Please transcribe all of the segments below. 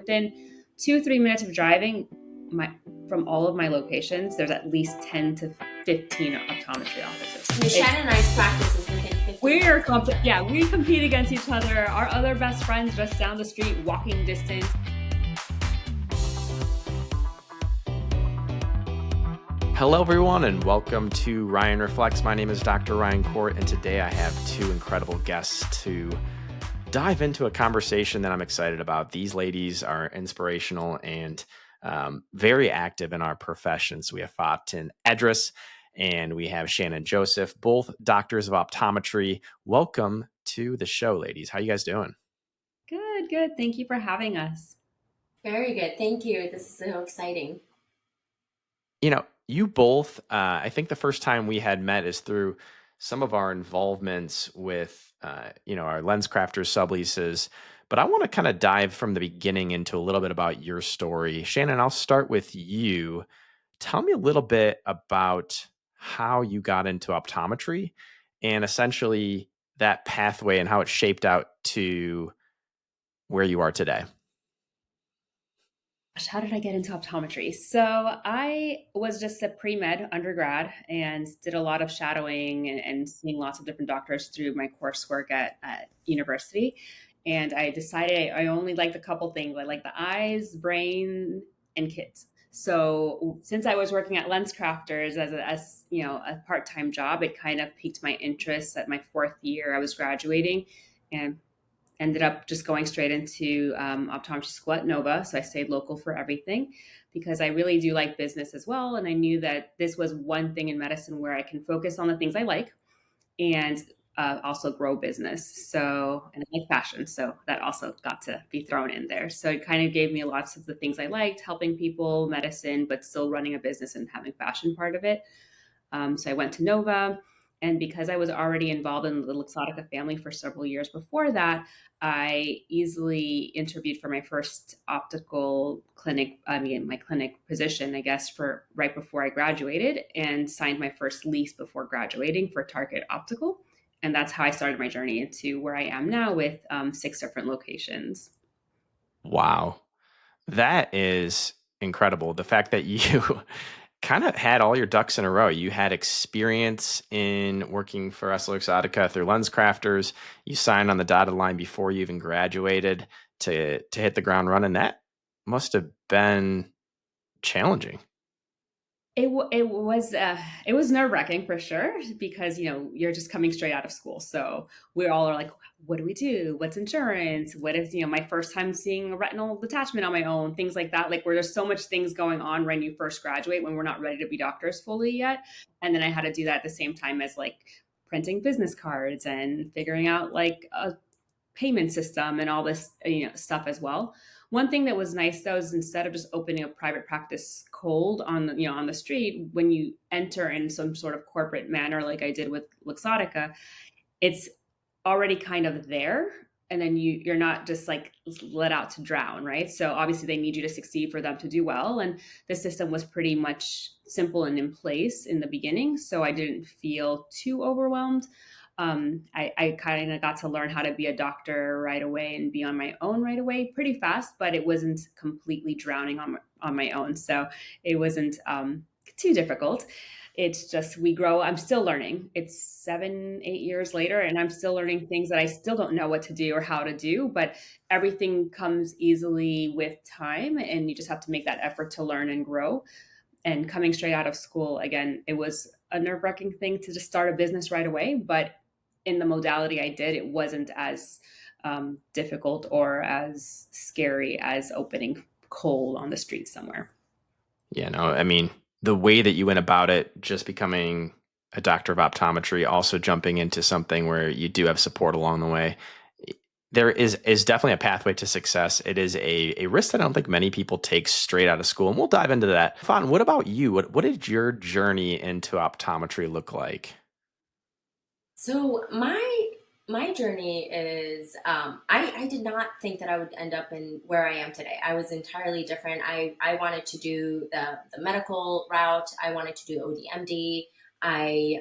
Within 2-3 minutes of driving from all of my locations, there's at least 10 to 15 optometry offices. Shannon and I's practice is within 15 minutes. We compete against each other. Our other best friends just down the street, walking distance. Hello, everyone, and welcome to Ryan Reflects. My name is Dr. Ryan Corte, and today I have two incredible guests to dive into a conversation that I'm excited about. These ladies are inspirational and very active in our professions. We have Faten Edris and we have Shannon Joseph, both doctors of optometry. Welcome to the show, ladies. How you guys doing? Good. Thank you for having us. Very good. Thank you. This is so exciting. You both, I think the first time we had met is through some of our involvements with, our lens crafters, subleases. But I want to kind of dive from the beginning into a little bit about your story. Shannon, I'll start with you. Tell me a little bit about how you got into optometry and essentially that pathway and how it shaped out to where you are today. How did I get into optometry? So I was just a pre-med undergrad and did a lot of shadowing and seeing lots of different doctors through my coursework at university. And I decided I only liked a couple things. I like the eyes, brain, and kids. So since I was working at Lens Crafters as a part-time job, it kind of piqued my interest. At my fourth year, I was graduating and ended up just going straight into optometry school at Nova. So I stayed local for everything because I really do like business as well. And I knew that this was one thing in medicine where I can focus on the things I like and also grow business. So, and I like fashion. So that also got to be thrown in there. So it kind of gave me lots of the things I liked, helping people, medicine, but still running a business and having fashion part of it. So I went to Nova. And because I was already involved in the Luxottica family for several years before that, I easily interviewed for my first optical clinic, my clinic position, I guess, for right before I graduated and signed my first lease before graduating for Target Optical. And that's how I started my journey into where I am now with 6 different locations. Wow. That is incredible. The fact that you kind of had all your ducks in a row. You had experience in working for Luxottica through Lens Crafters. You signed on the dotted line before you even graduated to hit the ground running. That must have been challenging. It was nerve-wracking for sure because you're just coming straight out of school, so we all are like, what do we do, what's insurance, what is my first time seeing a retinal detachment on my own, things like that, like where there's so much things going on when you first graduate, when we're not ready to be doctors fully yet. And then I had to do that at the same time as like printing business cards and figuring out like a payment system and all this stuff as well. One thing that was nice though is instead of just opening a private practice cold on the street, when you enter in some sort of corporate manner like I did with Luxottica, it's already kind of there, and then you're not just like let out to drown, right? So obviously they need you to succeed for them to do well, and the system was pretty much simple and in place in the beginning, so I didn't feel too overwhelmed. I kind of got to learn how to be a doctor right away and be on my own right away pretty fast, but it wasn't completely drowning on my own. So it wasn't too difficult. It's just we grow. I'm still learning. It's 7-8 years later, and I'm still learning things that I still don't know what to do or how to do, but everything comes easily with time, and you just have to make that effort to learn and grow. And coming straight out of school, again, it was a nerve-wracking thing to just start a business right away, but in the modality I did, it wasn't as difficult or as scary as opening cold on the street somewhere. Yeah, no, I mean, the way that you went about it, just becoming a doctor of optometry, also jumping into something where you do have support along the way, there is definitely a pathway to success. It is a risk that I don't think many people take straight out of school, and we'll dive into that. Faten, what about you? What did your journey into optometry look like? So my journey is I did not think that I would end up in where I am today. I was entirely different. I wanted to do the medical route. I wanted to do ODMD. I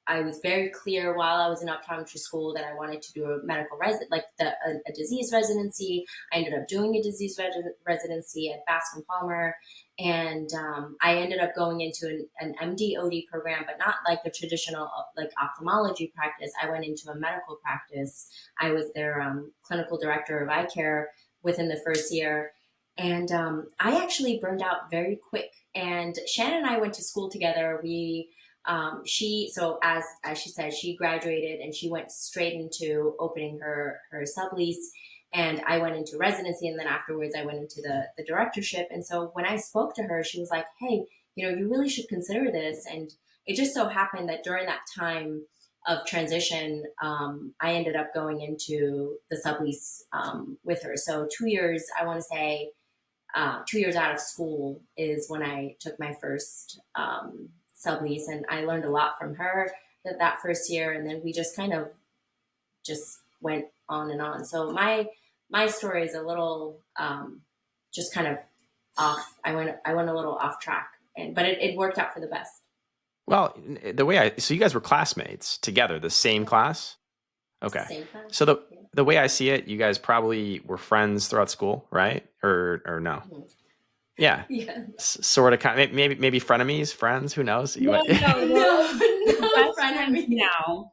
I was very clear while I was in optometry school that I wanted to do a medical a disease residency. I ended up doing a disease residency at Bascom Palmer, and I ended up going into an MD OD program, but not like the traditional like ophthalmology practice. I went into a medical practice. I was their clinical director of eye care within the first year, and I actually burned out very quick. And Shannon and I went to school together. So as she said, she graduated and she went straight into opening her sublease, and I went into residency, and then afterwards I went into the directorship. And so when I spoke to her, she was like, "Hey, you really should consider this." And it just so happened that during that time of transition, I ended up going into the sublease with her. So 2 years, I want to say, 2 years out of school is when I took my first sublease, and I learned a lot from her that first year, and then we just kind of just went on and on. So my story is a little just kind of off. I went a little off track, but it worked out for the best. Well, so you guys were classmates together, the same class? Okay. Same class. So the way I see it, you guys probably were friends throughout school, right? Or no? Mm-hmm. Yeah. Sort of, kind of, maybe frenemies, friends, who knows? No, frenemies. Now,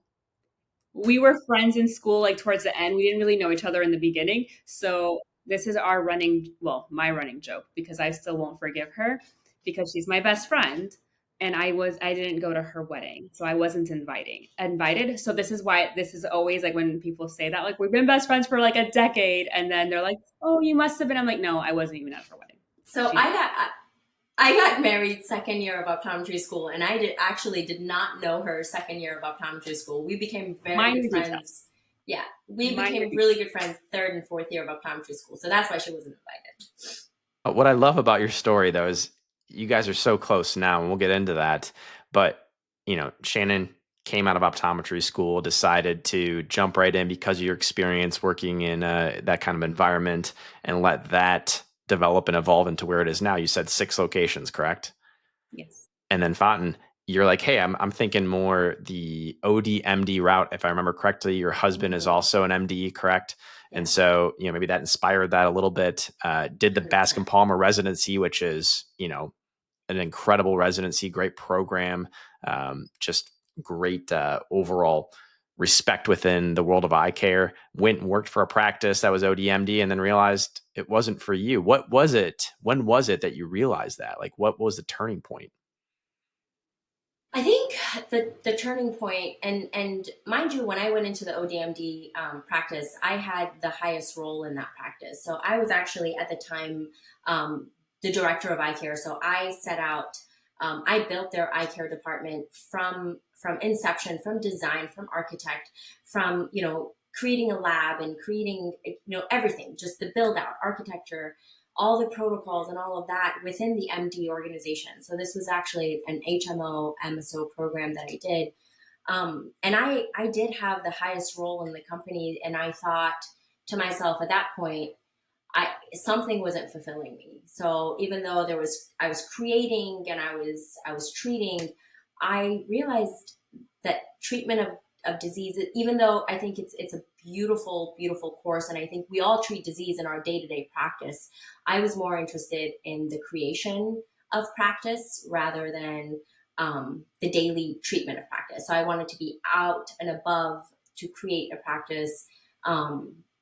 we were friends in school, like towards the end. We didn't really know each other in the beginning. So this is my running joke, because I still won't forgive her because she's my best friend. And I didn't go to her wedding, so I wasn't invited. So this is why this is always like when people say that, like, we've been best friends for like a decade, and then they're like, "Oh, you must have been." I'm like, "No, I wasn't even at her wedding." So I got married second year of optometry school, and I did not know her second year of optometry school. We became very good friends. Yeah, we became really good friends third and fourth year of optometry school. So that's why she wasn't invited. What I love about your story, though, is you guys are so close now, and we'll get into that. But, Shannon came out of optometry school, decided to jump right in because of your experience working in that kind of environment, and let that develop and evolve into where it is now. You said 6 locations, correct? Yes. And then Faten, you're like, hey, I'm thinking more the OD MD route. If I remember correctly, your husband is also an MD, correct? And so, maybe that inspired that a little bit. Did the Bascom Palmer residency, which is, an incredible residency, great program, just great overall respect within the world of eye care. Went and worked for a practice that was ODMD, and then realized it wasn't for you. What was it? When was it that you realized that? Like, what was the turning point? I think the turning point, and mind you, when I went into the ODMD practice, I had the highest role in that practice. So I was actually at the time the director of eye care. So I set out, I built their eye care department from inception, from design, from architect, from, creating a lab and creating, everything, just the build out, architecture, all the protocols and all of that within the MD organization. So this was actually an HMO, MSO program that I did. And I did have the highest role in the company. And I thought to myself at that point, something wasn't fulfilling me. So even though I was creating and I was treating, I realized that treatment of disease, even though I think it's a beautiful, beautiful course, and I think we all treat disease in our day-to-day practice, I was more interested in the creation of practice rather than the daily treatment of practice. So I wanted to be out and above to create a practice.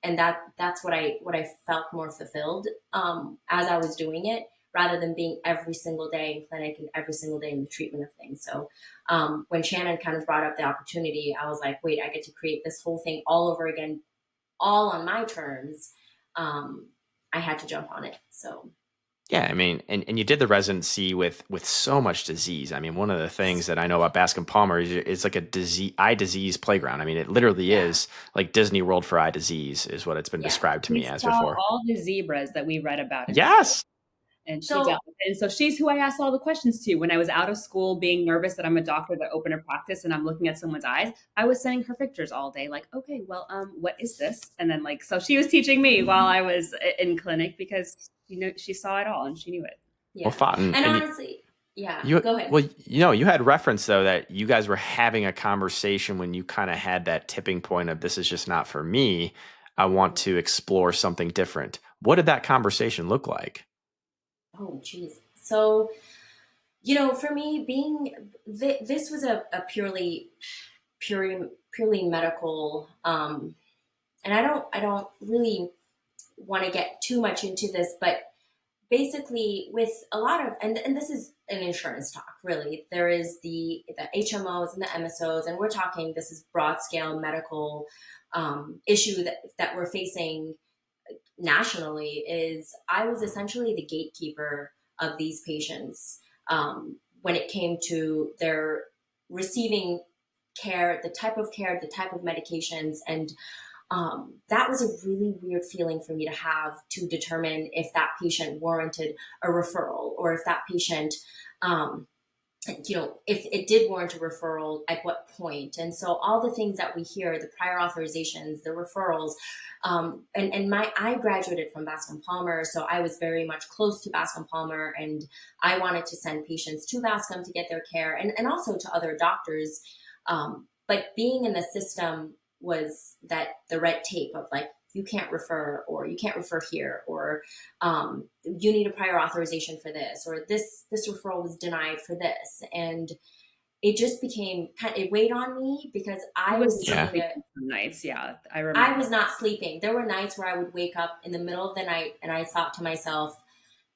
And that's what I felt more fulfilled as I was doing it, rather than being every single day in clinic and every single day in the treatment of things. So when Shannon kind of brought up the opportunity, I was like, wait, I get to create this whole thing all over again, all on my terms. I had to jump on it. So. Yeah, I mean, and you did the residency with so much disease. I mean, one of the things that I know about Bascom Palmer is it's like a eye disease playground. I mean, it literally is like Disney World for eye disease, is what it's been described to me as before. All the zebras that we read about. Yes. And so she's who I asked all the questions to when I was out of school, being nervous that I'm a doctor that opened a practice and I'm looking at someone's eyes. I was sending her pictures all day, like, okay, well, what is this? And then so she was teaching me while I was in clinic, because she saw it all and she knew it. Yeah. Well, Faten, and honestly, Yeah, You go ahead. well, you had reference though that you guys were having a conversation when you kind of had that tipping point of this is just not for me. I want Mhm. to explore something different. What did that conversation look like? Oh, geez. So, for me, this was a purely medical, and I don't really want to get too much into this, but basically with a lot of, and this is an insurance talk, really. There is the HMOs and the MSOs, and we're talking, this is broad scale medical issue that we're facing nationally. Is I was essentially the gatekeeper of these patients when it came to their receiving care, the type of medications, and that was a really weird feeling for me to have, to determine if that patient warranted a referral, or if that patient, um, if it did warrant a referral, at what point. And so all the things that we hear, the prior authorizations, the referrals, I graduated from Bascom Palmer, so I was very much close to Bascom Palmer, and I wanted to send patients to Bascom to get their care, and also to other doctors. But being in the system was that the red tape of, like, you can't refer, or you can't refer here, or you need a prior authorization for this, or this referral was denied for this. And it just became it weighed on me, because He I was was not Yeah. seeing sleeping it. some nights. Yeah, I I remember. was not sleeping. There were nights where I would wake up in the middle of the night, and I thought to myself,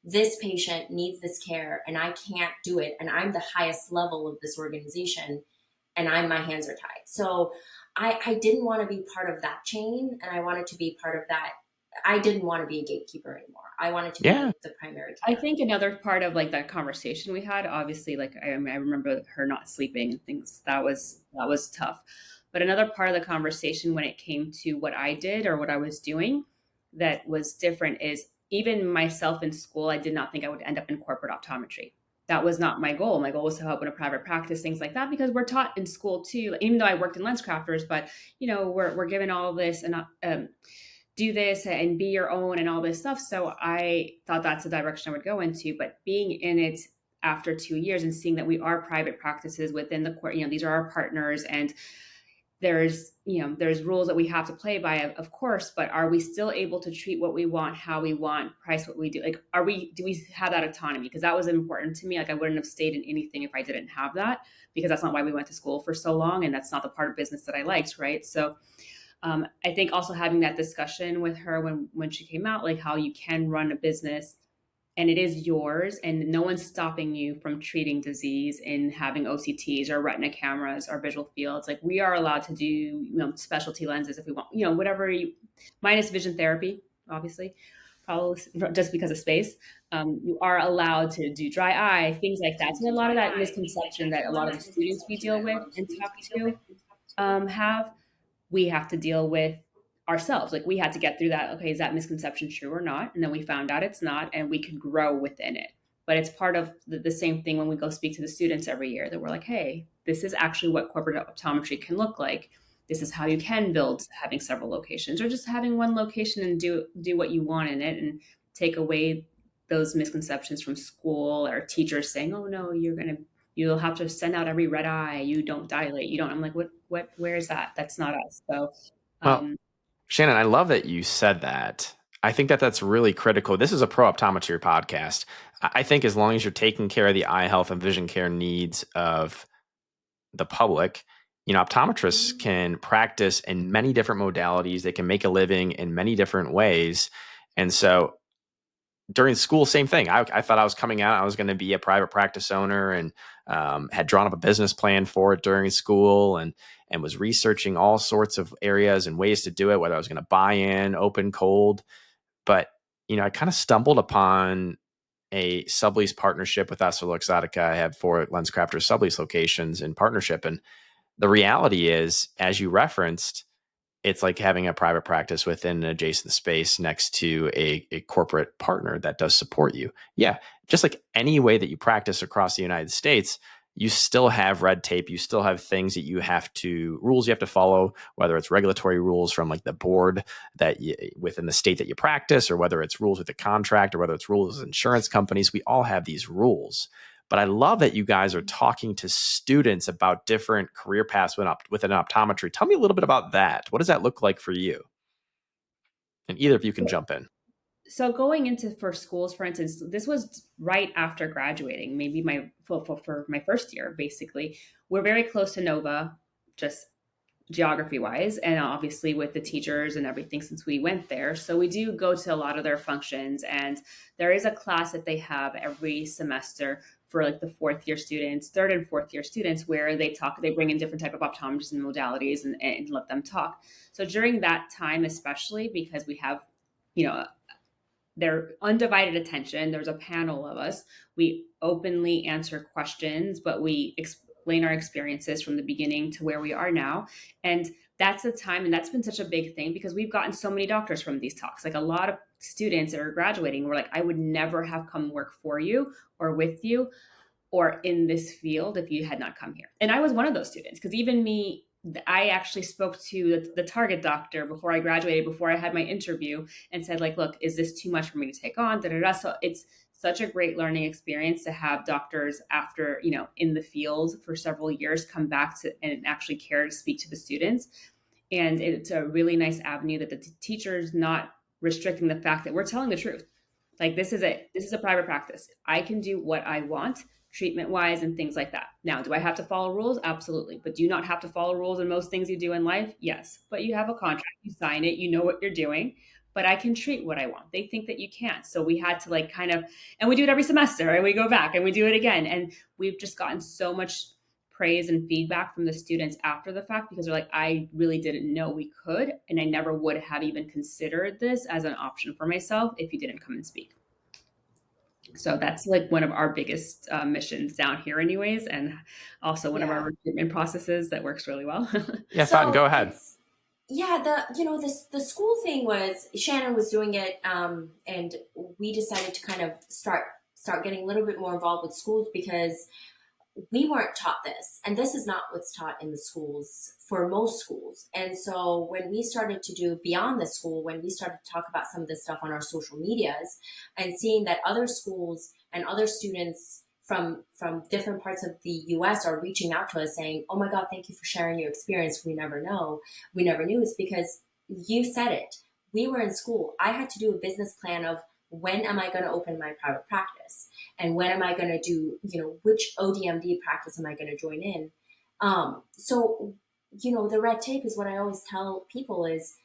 this patient needs this care, and I can't do it, and I'm the highest level of this organization, and my hands are tied. So I didn't want to be part of that chain, and I wanted to be part of that. I didn't want to be a gatekeeper anymore. I wanted to Yeah. be the primary I care. think another part of like that conversation we had, obviously, like I mean, I remember her not sleeping and things. That was tough. But another part of the conversation when it came to what I did or what I was doing that was different is even myself in school, I did not think I would end up in corporate optometry. That was not my goal. My goal was to help in a private practice, things like that, because we're taught in school too. Even though I worked in lens crafters, but we're given all this and do this and be your own and all this stuff. So I thought that's the direction I would go into. But being in it after 2 years and seeing that we are private practices within the court, these are our partners, and there's rules that we have to play by, of course, but are we still able to treat what we want, how we want, price what we do? Like, do we have that autonomy? Because that was important to me. Like, I wouldn't have stayed in anything if I didn't have that, because that's not why we went to school for so long. And that's not the part of business that I liked. Right. So I think also having that discussion with her when she came out, like how you can run a business and it is yours, and no one's stopping you from treating disease and having OCTs or retina cameras or visual fields. Like, we are allowed to do specialty lenses if we want, whatever minus vision therapy, obviously, probably just because of space. You are allowed to do dry eye, things like that. So a lot of that misconception that a lot of the students we deal with and talk to have, we have to deal with ourselves. Like, we had to get through that. Okay, is that misconception true or not? And then we found out it's not, and we can grow within it. But it's part of the same thing when we go speak to the students every year, that we're like, hey, this is actually what corporate optometry can look like. This is how you can build having several locations, or just having one location and do what you want in it, and take away those misconceptions from school or teachers saying, oh no, you'll have to send out every red eye. You don't dilate. You don't. I'm like, where is that? That's not us. So, Well, um, Shannon, I love that you said that. I think that that's really critical. This is a pro optometry podcast. I think as long as you're taking care of the eye health and vision care needs of the public, optometrists can practice in many different modalities. They can make a living in many different ways. And so during school, same thing. I thought I was coming out, I was going to be a private practice owner, and had drawn up a business plan for it during school, and was researching all sorts of areas and ways to do it, whether I was going to buy in, open, cold. But, I kind of stumbled upon a sublease partnership with EssilorLuxottica. I have 4 LensCrafters sublease locations in partnership. And the reality is, as you referenced, it's like having a private practice within an adjacent space next to a corporate partner that does support you. Yeah, just like any way that you practice across the United States, you still have red tape. You still have things that rules you have to follow, whether it's regulatory rules from like the board within the state that you practice, or whether it's rules with the contract, or whether it's rules with insurance companies. We all have these rules. But I love that you guys are talking to students about different career paths within optometry. Tell me a little bit about that. What does that look like for you? And either of you can jump in. So going into for schools, for instance, this was right after graduating, maybe for my first year, basically. We're very close to Nova, just geography wise, and obviously with the teachers and everything since we went there. So we do go to a lot of their functions, and there is a class that they have every semester for like the fourth year students, third and fourth year students, where they bring in different type of optometrists and modalities and let them talk. So during that time, especially because we have, you know, their undivided attention. There's a panel of us. We openly answer questions, but we explain our experiences from the beginning to where we are now. And that's the time. And that's been such a big thing because we've gotten so many doctors from these talks. Like a lot of students that are graduating were like, I would never have come work for you or with you or in this field if you had not come here. And I was one of those students because even me, I actually spoke to the target doctor before I graduated, before I had my interview, and said, like, look, is this too much for me to take on? Da, da, da. So it's such a great learning experience to have doctors after, in the field for several years come back to and actually care to speak to the students. And it's a really nice avenue that the teacher's not restricting the fact that we're telling the truth. Like this is a private practice. I can do what I want treatment wise and things like that. Now, do I have to follow rules? Absolutely. But do you not have to follow rules in most things you do in life? Yes. But you have a contract, you sign it, you know what you're doing, but I can treat what I want. They think that you can't. So we had to and we do it every semester and we go back and we do it again. And we've just gotten so much praise and feedback from the students after the fact because they're like, I really didn't know we could. And I never would have even considered this as an option for myself if you didn't come and speak. So that's like one of our biggest missions down here anyways. And also one of our recruitment processes that works really well. Yeah, Faten, go ahead. The school thing was Shannon was doing it. And we decided to kind of start getting a little bit more involved with schools because we weren't taught this, and this is not what's taught in the schools for most schools. And so when we started to do beyond the school, when we started to talk about some of this stuff on our social medias and seeing that other schools and other students from different parts of the US are reaching out to us saying, oh my God, thank you for sharing your experience. We never knew. It's because you said it. We were in school. I had to do a business plan of when am I going to open my private practice? And when am I going to do, which ODMD practice am I going to join in? So the red tape is what I always tell people is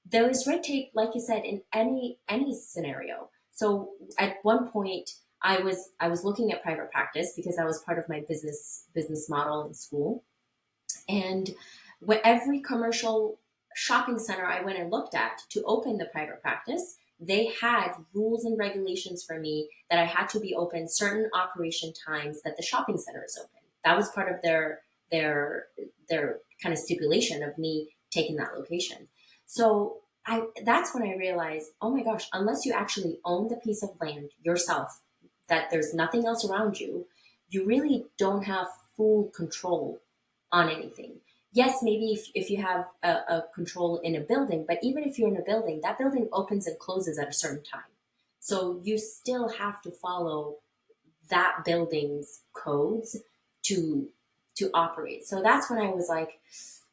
there is red tape, like you said, in any scenario. So at one point I was looking at private practice because that was part of my business model in school. And every commercial shopping center I went and looked at to open the private practice, they had rules and regulations for me that I had to be open certain operation times that the shopping center is open. That was part of their kind of stipulation of me taking that location. So that's when I realized, oh my gosh, unless you actually own the piece of land yourself, that there's nothing else around you, you really don't have full control on anything. Yes, maybe if you have a control in a building, but even if you're in a building, that building opens and closes at a certain time. So you still have to follow that building's codes to operate. So that's when I was like,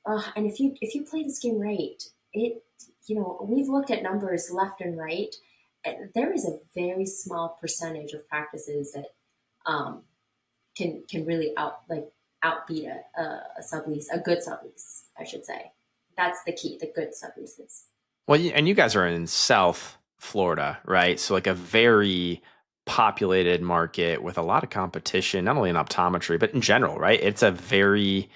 and if you play this game right, we've looked at numbers left and right. And there is a very small percentage of practices that can really outbeat a sublease, a good sublease, I should say. That's the key, the good subleases. Well, and you guys are in South Florida, right? So like a very populated market with a lot of competition, not only in optometry, but in general, right? It's a very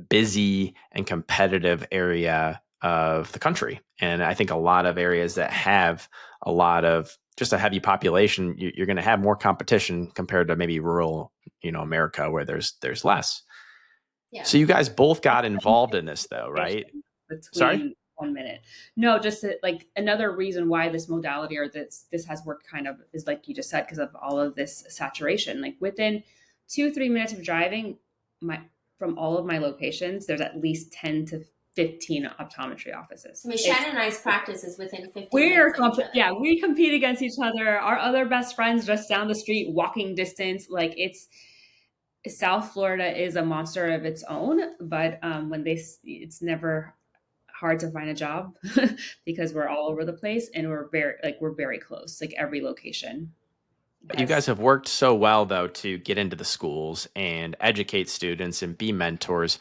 busy and competitive area of the country. And I think a lot of areas that have a lot of just a heavy population, you're going to have more competition compared to maybe rural, America where there's less. Yeah. So you guys both got involved in this though, right? Sorry? 1 minute. No, just another reason why this modality or this has worked kind of is like you just said, because of all of this saturation. Like within 2-3 minutes of driving from all of my locations, there's at least 10 to 15 optometry offices. I mean, Shannon and I's practice is within 15 minutes. We compete against each other. Our other best friends just down the street, walking distance. Like it's South Florida is a monster of its own, but it's never hard to find a job because we're all over the place and we're very close. Like every location You has. guys have worked so well, though, to get into the schools and educate students and be mentors.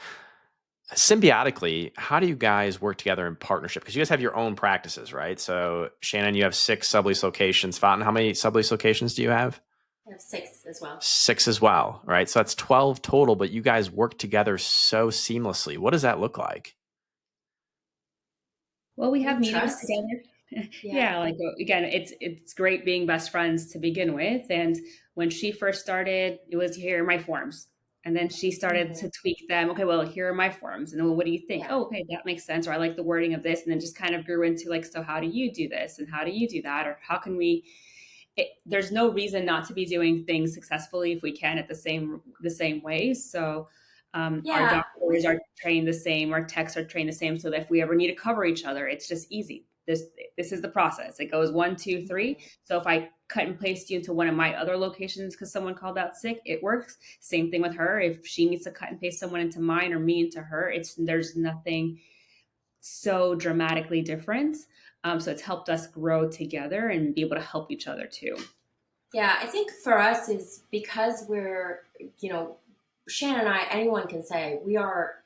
Symbiotically, how do you guys work together in partnership? Because you guys have your own practices, right? So, Shannon, you have 6 sublease locations. Faten, how many sublease locations do you have? I have 6 as well. 6 as well, right? So that's 12 total, but you guys work together so seamlessly. What does that look like? Well, we I have think meetings trust. together. Yeah. Yeah, like again, it's great being best friends to begin with. And when she first started, it was here are my forms. And then she started Hmm. to tweak them. Okay, well, here are my forms. And then well, what do you think? Yeah. Oh, okay, that makes sense. Or I like the wording of this. And then just kind of grew into like, so how do you do this? And how do you do that? Or how can we there's no reason not to be doing things successfully if we can at the same way. So our Yeah. doctors are trained the same, our techs are trained the same, so that if we ever need to cover each other, it's just easy. This is the process. It goes one, two, three. Mhm. So if I cut and paste you into one of my other locations because someone called out sick, it works. Same thing with her. If she needs to cut and paste someone into mine or me into her, there's nothing so dramatically different. So it's helped us grow together and be able to help each other too. Yeah, I think for us is because we're, you know, Shannon and I, anyone can say we are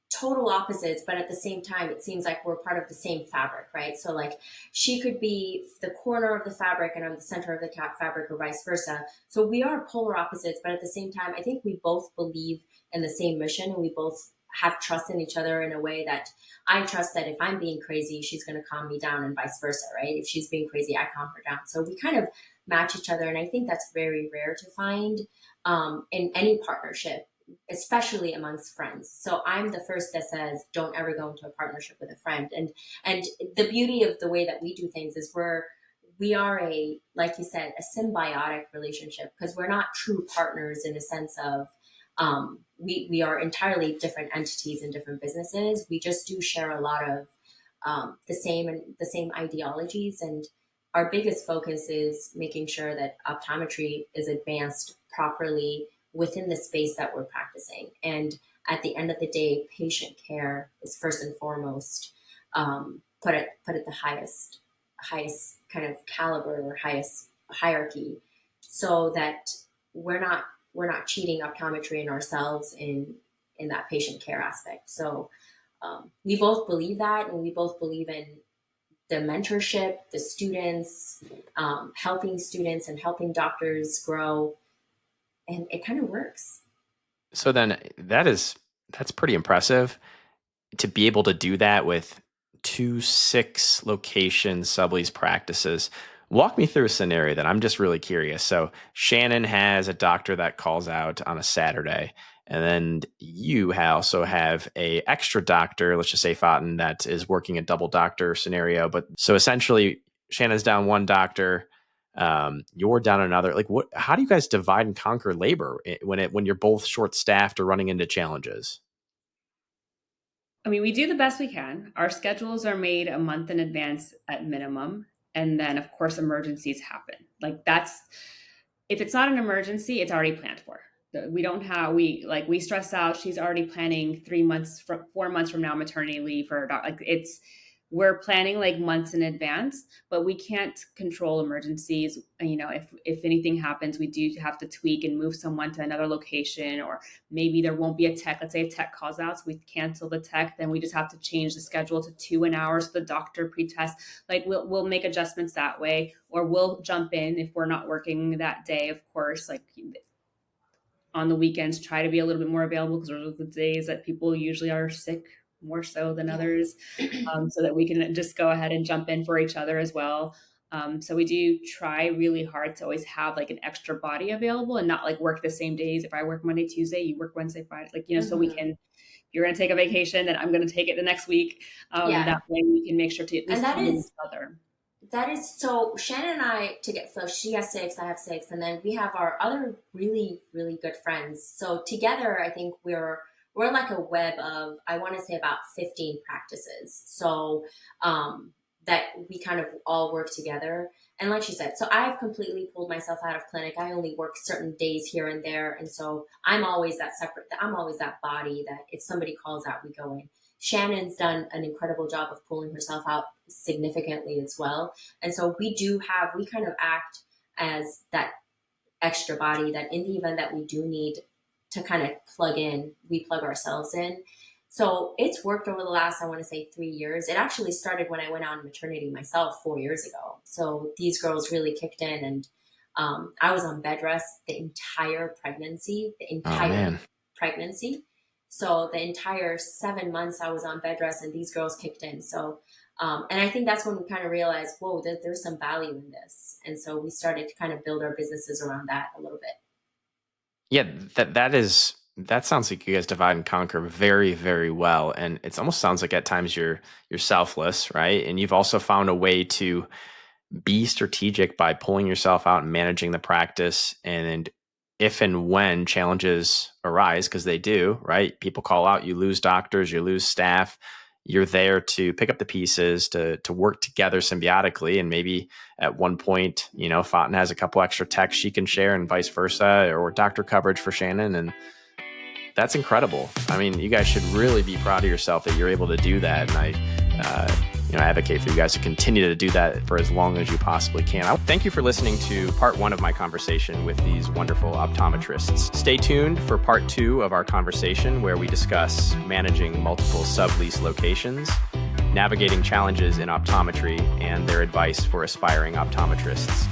total opposites, but at the same time, it seems like we're part of the same fabric, right? So, like, she could be the corner of the fabric and I'm the center of the cap fabric, or vice versa. So, we are polar opposites, but at the same time, I think we both believe in the same mission and we both have trust in each other in a way that I trust that if I'm being crazy, she's going to calm me down and vice versa, right? If she's being crazy, I calm her down. So, we kind of match each other. And I think that's very rare to find in any partnership, especially amongst friends. So I'm the first that says, don't ever go into a partnership with a friend. And the beauty of the way that we do things is we are a, like you said, a symbiotic relationship, because we're not true partners in a sense of we are entirely different entities in different businesses. We just do share a lot of the same ideologies, and our biggest focus is making sure that optometry is advanced properly within the space that we're practicing. And at the end of the day, patient care is first and foremost put at the highest kind of caliber or highest hierarchy, so that we're not cheating optometry and ourselves in that patient care aspect. So we both believe that, and we both believe in the mentorship, the students, helping students and helping doctors grow, and it kind of works. So then that's pretty impressive to be able to do that with 2 6 location sublease practices. Walk me through a scenario that I'm just really curious. So Shannon has a doctor that calls out on a Saturday, and then you also have a extra doctor, let's just say Faten, that is working a double doctor scenario. But so essentially, Shannon's down one doctor, you're down another. Like, what? How do you guys divide and conquer labor when you're both short staffed or running into challenges? I mean, we do the best we can. Our schedules are made a month in advance at minimum. And then, of course, emergencies happen. Like, if it's not an emergency, it's already planned for. We don't have, we stress out. She's already planning 3 months, 4 months from now, maternity leave for her dog. Like, we're planning like months in advance, but we can't control emergencies. If anything happens, we do have to tweak and move someone to another location, or maybe there won't be a tech. Let's say a tech calls out, so we cancel the tech. Then we just have to change the schedule to 2 an hour, so the doctor pre-test. Like, we'll make adjustments that way, or we'll jump in if we're not working that day. Of course, like on the weekends, try to be a little bit more available because those are the days that people usually are sick more so than Yeah. others, so that we can just go ahead and jump in for each other as well. So we do try really hard to always have like an extra body available and not like work the same days. If I work Monday, Tuesday, you work Wednesday, Friday, so we Hmm. can, if you're going to take a vacation, then I'm going to take it the next week. Yeah. That way we can make sure to at And least cover each other. that is so Shannon and I, to get, so she has 6, I have 6, and then we have our other really, really good friends. So together, I think we're like a web of, I want to say, about 15 practices. So that we kind of all work together. And like she said, so I've completely pulled myself out of clinic. I only work certain days here and there. And so I'm always that body that if somebody calls out, we go in. Shannon's done an incredible job of pulling herself out significantly as well. And so we kind of act as that extra body that in the event that we do need to kind of plug in, we plug ourselves in. So it's worked over the last, I want to say 3 years. It actually started when I went on maternity myself 4 years ago. So these girls really kicked in, and I was on bed rest the entire pregnancy, So the entire 7 months I was on bed rest, and these girls kicked in. So, and I think that's when we kind of realized, whoa, there's some value in this. And so we started to kind of build our businesses around that a little bit. Yeah, that sounds like you guys divide and conquer very, very well. And it almost sounds like at times you're selfless, right? And you've also found a way to be strategic by pulling yourself out and managing the practice. And if and when challenges arise, because they do, right? People call out, you lose doctors, you lose staff. You're there to pick up the pieces, to work together symbiotically. And maybe at one point, Faten has a couple extra techs she can share and vice versa, or doctor coverage for Shannon. And that's incredible. I mean, you guys should really be proud of yourself that you're able to do that. And I advocate for you guys to continue to do that for as long as you possibly can. Thank you for listening to part 1 of my conversation with these wonderful optometrists. Stay tuned for part 2 of our conversation, where we discuss managing multiple sublease locations, navigating challenges in optometry, and their advice for aspiring optometrists.